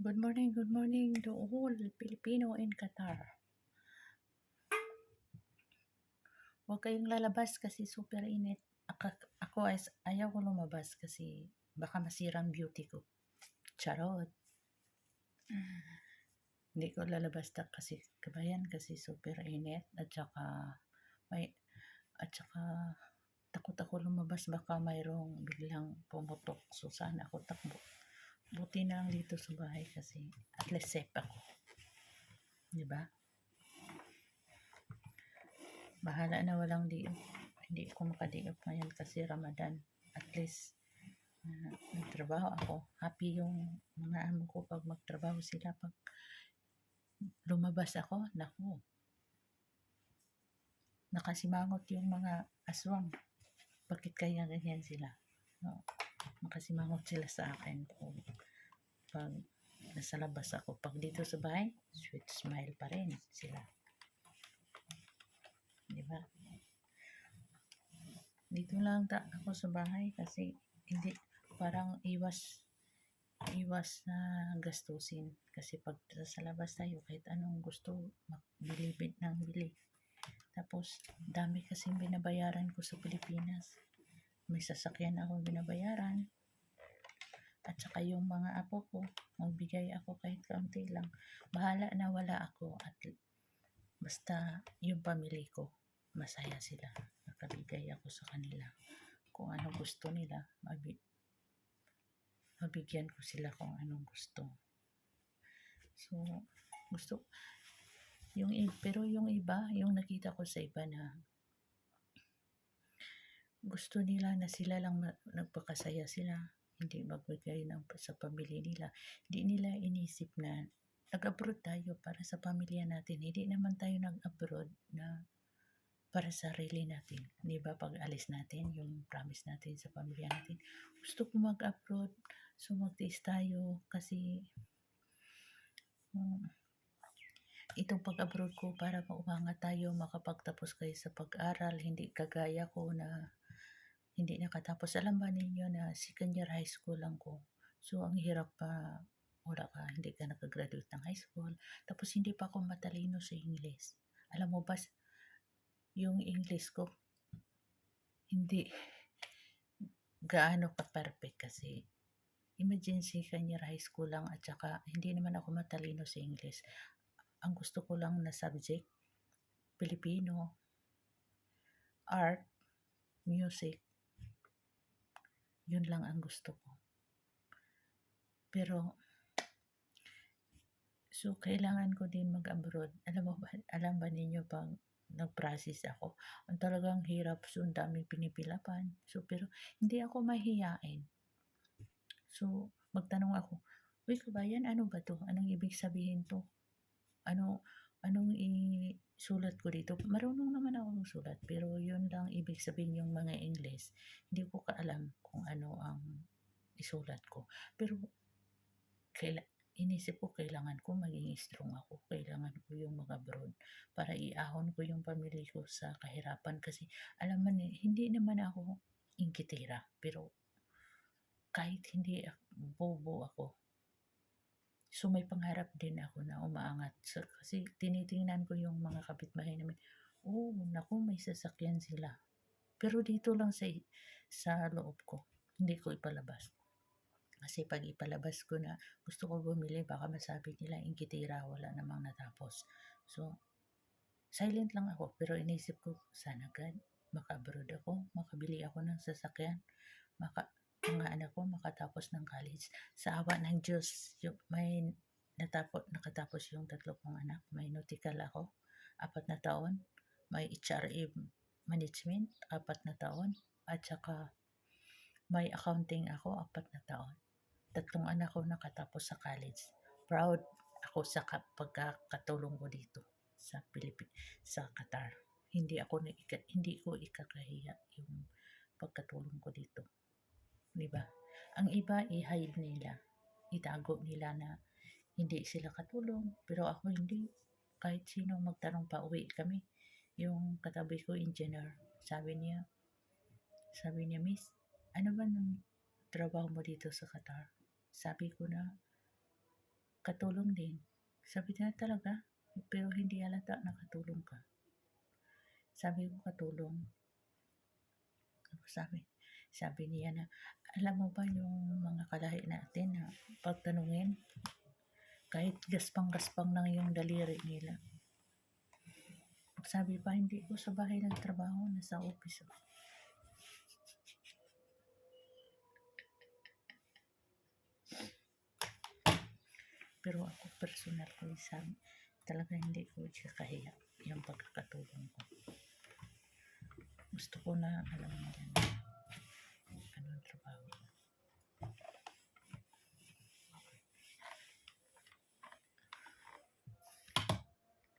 Good morning to all Filipino in Qatar. Huwag kayong lalabas kasi super init. Ako ayaw ko lumabas kasi baka masira ang beauty ko. Charot. Hindi ko lalabas kasi kabayan kasi super init at saka takot ako lumabas baka mayroong biglang pumutok. So sana ako takbo. Buti na lang dito sa bahay kasi at least safe ako. Di ba? Bahala na walang diop. Hindi ako makadiop ngayon kasi Ramadan. At least, nagtrabaho ako. Happy yung mga amo ko pag magtrabaho sila. Pag lumabas ako, naku, nakasimangot yung mga aswang. Bakit kaya ganyan sila? No, nakasimangot sila sa akin. Pag nasa labas ako, pag dito sa bahay, sweet smile pa rin sila. Di ba? Dito lang ako sa bahay kasi hindi parang iwas na gastusin kasi pag sa labas tayo kahit anong gusto bilibid ng bili. Tapos dami kasing binabayaran ko sa Pilipinas. May sasakyan akong binabayaran at saka yung mga apo ko magbigay ako kahit kaunti lang. Bahala na wala ako at basta yung pamilya ko masaya sila. Nakabigay ako sa kanila. Kung ano gusto nila, mabigyan ko sila kung anong gusto. So, pero yung iba, yung nakita ko sa iba na gusto nila na sila lang nagpakasaya sila, hindi magbigay sa pamilya nila. Hindi nila inisip na nag-abroad tayo para sa pamilya natin. Hindi naman tayo nag-abroad na para sa sarili natin. Di ba pag alis natin, yung promise natin sa pamilya natin, gusto ko mag-abroad, so mag-tiis tayo kasi itong pag-abroad ko para maumangat tayo, makapagtapos kayo sa pag-aral, hindi kagaya ko na hindi nakatapos. Alam ba ninyo na second year high school lang ko. So, ang hirap pa, hindi ka nakagraduate ng high school. Tapos, hindi pa ako matalino sa English. Alam mo ba, yung English ko, hindi gaano ka-perfect kasi emergency second year high school lang at saka hindi naman ako matalino sa English. Ang gusto ko lang na subject, Filipino, art, music, yun lang ang gusto ko. Pero, so, kailangan ko din mag-abroad. Alam ba ninyo pang nag-process ako, ang talagang hirap, so ang daming pinipilapan. So, pero hindi ako mahihiyain. So, magtanong ako, uy kabayan, ano ba to? Anong ibig sabihin to? Anong isulat ko dito? Marunong naman ako sulat, pero yun lang ibig sabihin yung mga English. Hindi ko kaalam kung ano ang isulat ko. Pero inisip ko kailangan ko maging strong ako. Kailangan ko yung mag-abroad para iahon ko yung pamilya ko sa kahirapan. Kasi alam mo, hindi naman ako ingkitira. Pero kahit hindi bobo ako, so may pangarap din ako na umaangat. So, kasi tinitingnan ko yung mga kapitbahay namin. Oh, naku, may sasakyan sila. Pero dito lang sa loob ko. Hindi ko ipalabas. Kasi pag ipalabas ko na gusto ko bumili, baka masabi nila ingkitira, wala namang natapos. So, silent lang ako. Pero inisip ko, sana God, maka-abroad ako, makabili ako ng sasakyan, mga anak ko makatapos ng college. Sa awa ng Diyos, may nakatapos yung 3 kong anak. May nautical ako, 4 na taon. May HRA management, 4 na taon. At saka may accounting ako, 4 na taon. 3 anak ko nakatapos sa college. Proud ako sa pagkakatulong ko dito sa sa Qatar. Hindi ko ikakahiya yung pagkatulong ko dito. 'Di ba? Ang iba i-hide nila. Itago nila na hindi sila katulong, pero ako hindi. Kahit sino magtanong pa, uwi kami. Yung katabi ko engineer, sabi niya, Miss, ano ba nang trabaho mo dito sa Qatar? Sabi ko na, katulong din. Sabi niya, "Talaga? Pero hindi halata na katulong ka." Sabi ko, "Katulong?" Tapos sabi niya na, "Alam mo ba yung mga kalahi natin na pagtanungin, kahit gaspang-gaspang ng yung daliri nila." Sabi pa, "Hindi ko sa bahay nagtrabaho, nasa office ako." Pero ako personal ko sabi, talaga hindi ko siya kahiya yung pagkakatulong ko. Gusto ko na, alam mo yan,